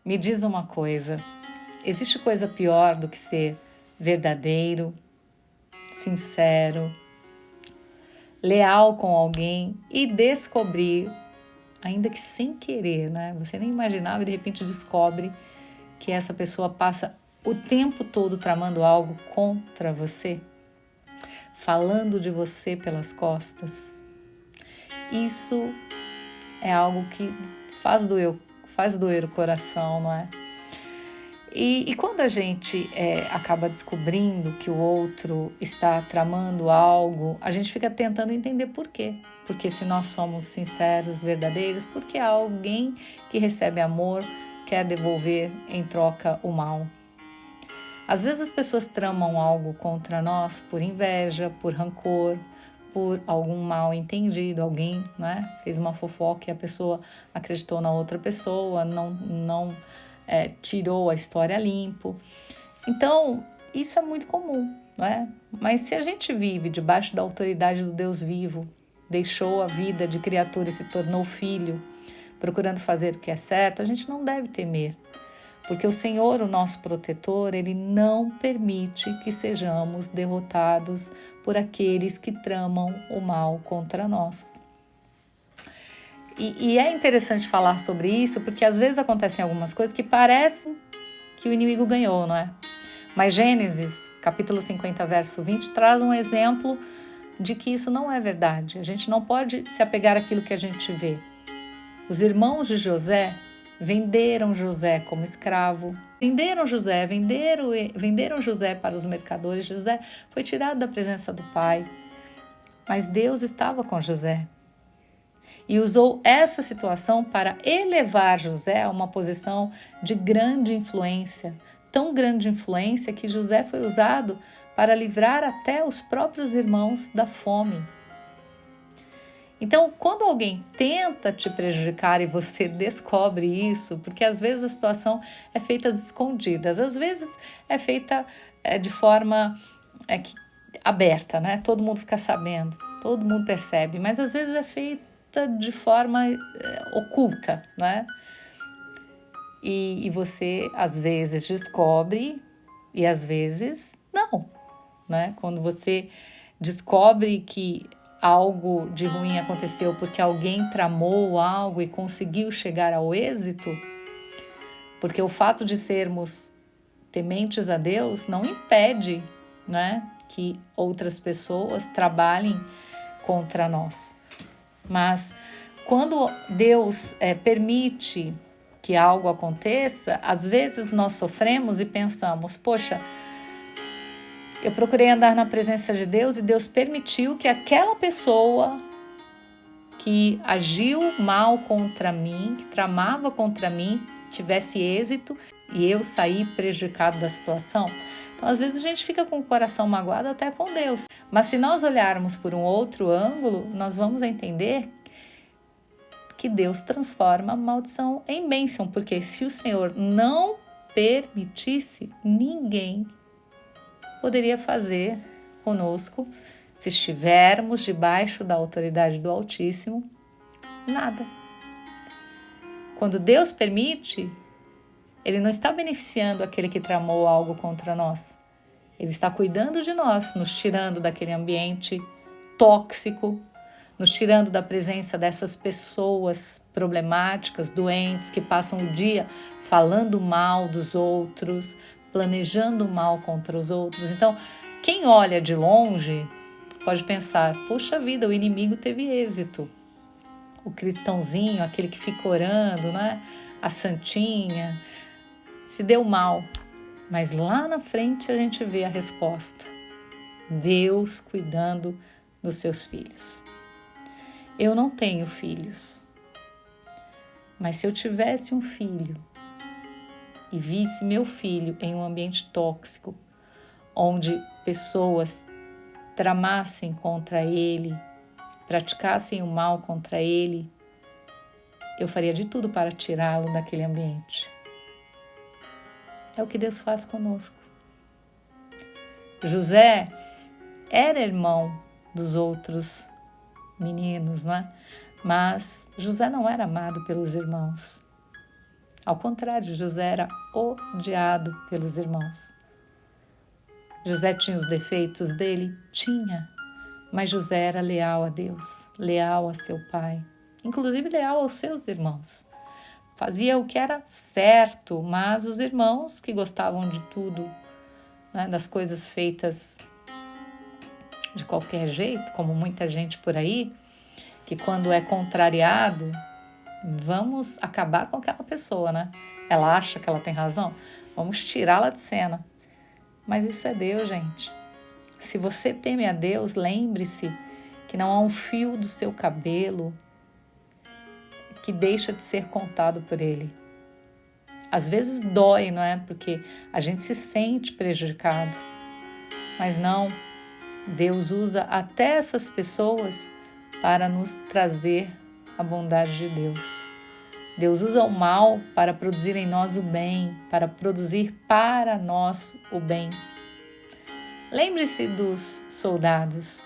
me diz uma coisa: existe coisa pior do que ser verdadeiro, sincero, leal com alguém e descobrir, ainda que sem querer, né? Você nem imaginava e de repente descobre que essa pessoa passa o tempo todo tramando algo contra você, falando de você pelas costas. Isso é algo que faz doer o coração, não é? E quando a gente acaba descobrindo que o outro está tramando algo, a gente fica tentando entender por quê. Porque se nós somos sinceros, verdadeiros, porque alguém que recebe amor quer devolver em troca o mal. Às vezes as pessoas tramam algo contra nós por inveja, por rancor, por algum mal entendido, alguém, né, fez uma fofoca e a pessoa acreditou na outra pessoa, não tirou a história limpo. Então, isso é muito comum, não é? Mas se a gente vive debaixo da autoridade do Deus vivo, deixou a vida de criatura e se tornou filho, procurando fazer o que é certo, a gente não deve temer. Porque o Senhor, o nosso protetor, Ele não permite que sejamos derrotados por aqueles que tramam o mal contra nós. E é interessante falar sobre isso, porque às vezes acontecem algumas coisas que parecem que o inimigo ganhou, não é? Mas Gênesis, capítulo 50, verso 20, traz um exemplo de que isso não é verdade. A gente não pode se apegar àquilo que a gente vê. Os irmãos de José venderam José como escravo, venderam José para os mercadores. José foi tirado da presença do pai, mas Deus estava com José e usou essa situação para elevar José a uma posição de grande influência, tão grande influência que José foi usado para livrar até os próprios irmãos da fome. Então, quando alguém tenta te prejudicar e você descobre isso, porque às vezes a situação é feita às escondidas, às vezes é feita de forma aberta, né? Todo mundo fica sabendo, todo mundo percebe, mas às vezes é feita de forma oculta, né? E você às vezes descobre e às vezes não, né? Quando você descobre que algo de ruim aconteceu porque alguém tramou algo e conseguiu chegar ao êxito, porque o fato de sermos tementes a Deus não impede, né, que outras pessoas trabalhem contra nós. Mas quando Deus permite que algo aconteça, às vezes nós sofremos e pensamos, poxa, eu procurei andar na presença de Deus e Deus permitiu que aquela pessoa que agiu mal contra mim, que tramava contra mim, tivesse êxito e eu saí prejudicado da situação. Então, às vezes a gente fica com o coração magoado até com Deus. Mas se nós olharmos por um outro ângulo, nós vamos entender que Deus transforma a maldição em bênção, porque se o Senhor não permitisse, ninguém poderia fazer conosco, se estivermos debaixo da autoridade do Altíssimo, nada. Quando Deus permite, Ele não está beneficiando aquele que tramou algo contra nós. Ele está cuidando de nós, nos tirando daquele ambiente tóxico, nos tirando da presença dessas pessoas problemáticas, doentes, que passam o dia falando mal dos outros, planejando mal contra os outros. Então, quem olha de longe pode pensar, poxa vida, o inimigo teve êxito. O cristãozinho, aquele que fica orando, né? A santinha, se deu mal. Mas lá na frente a gente vê a resposta. Deus cuidando dos seus filhos. Eu não tenho filhos, mas se eu tivesse um filho e visse meu filho em um ambiente tóxico, onde pessoas tramassem contra ele, praticassem o mal contra ele, eu faria de tudo para tirá-lo daquele ambiente. É o que Deus faz conosco. José era irmão dos outros meninos, não é? Mas José não era amado pelos irmãos. Ao contrário, José era odiado pelos irmãos. José tinha os defeitos dele? Tinha. Mas José era leal a Deus, leal a seu pai, inclusive leal aos seus irmãos. Fazia o que era certo, mas os irmãos que gostavam de tudo, né, das coisas feitas de qualquer jeito, como muita gente por aí, que quando é contrariado, vamos acabar com aquela pessoa, né? Ela acha que ela tem razão, vamos tirá-la de cena. Mas isso é Deus, gente. Se você teme a Deus, lembre-se que não há um fio do seu cabelo que deixa de ser contado por Ele. Às vezes dói, não é? Porque a gente se sente prejudicado. Mas não, Deus usa até essas pessoas para nos trazer a bondade de Deus. Deus usa o mal para produzir em nós o bem, para produzir para nós o bem. Lembre-se dos soldados,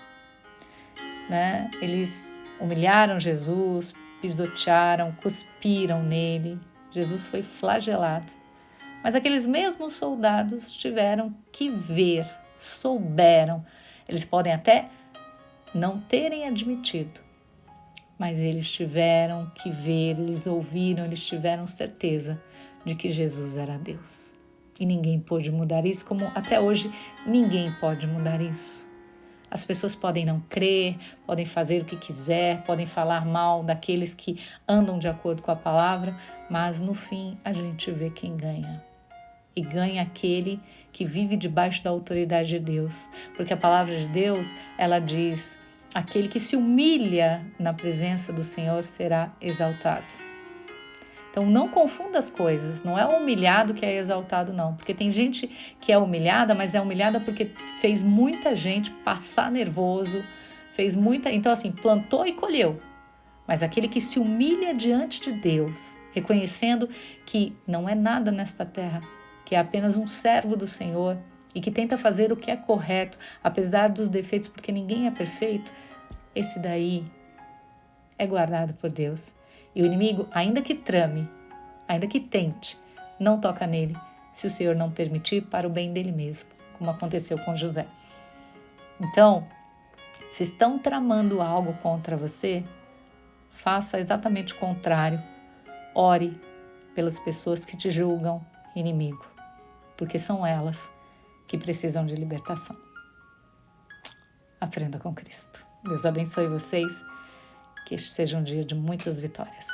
né? Eles humilharam Jesus, pisotearam, cuspiram nele. Jesus foi flagelado. Mas aqueles mesmos soldados tiveram que ver, souberam. Eles podem até não terem admitido, mas eles tiveram que ver, eles ouviram, eles tiveram certeza de que Jesus era Deus. E ninguém pôde mudar isso, como até hoje ninguém pode mudar isso. As pessoas podem não crer, podem fazer o que quiser, podem falar mal daqueles que andam de acordo com a palavra, mas no fim a gente vê quem ganha. E ganha aquele que vive debaixo da autoridade de Deus. Porque a palavra de Deus, ela diz, aquele que se humilha na presença do Senhor será exaltado. Então não confunda as coisas, não é o humilhado que é exaltado não, porque tem gente que é humilhada, mas é humilhada porque fez muita gente passar nervoso, então assim, plantou e colheu. Mas aquele que se humilha diante de Deus, reconhecendo que não é nada nesta terra, que é apenas um servo do Senhor e que tenta fazer o que é correto, apesar dos defeitos, porque ninguém é perfeito, esse daí é guardado por Deus. E o inimigo, ainda que trame, ainda que tente, não toca nele, se o Senhor não permitir, para o bem dele mesmo, como aconteceu com José. Então, se estão tramando algo contra você, faça exatamente o contrário. Ore pelas pessoas que te julgam inimigo, porque são elas que precisam de libertação. Aprenda com Cristo. Deus abençoe vocês. Que este seja um dia de muitas vitórias.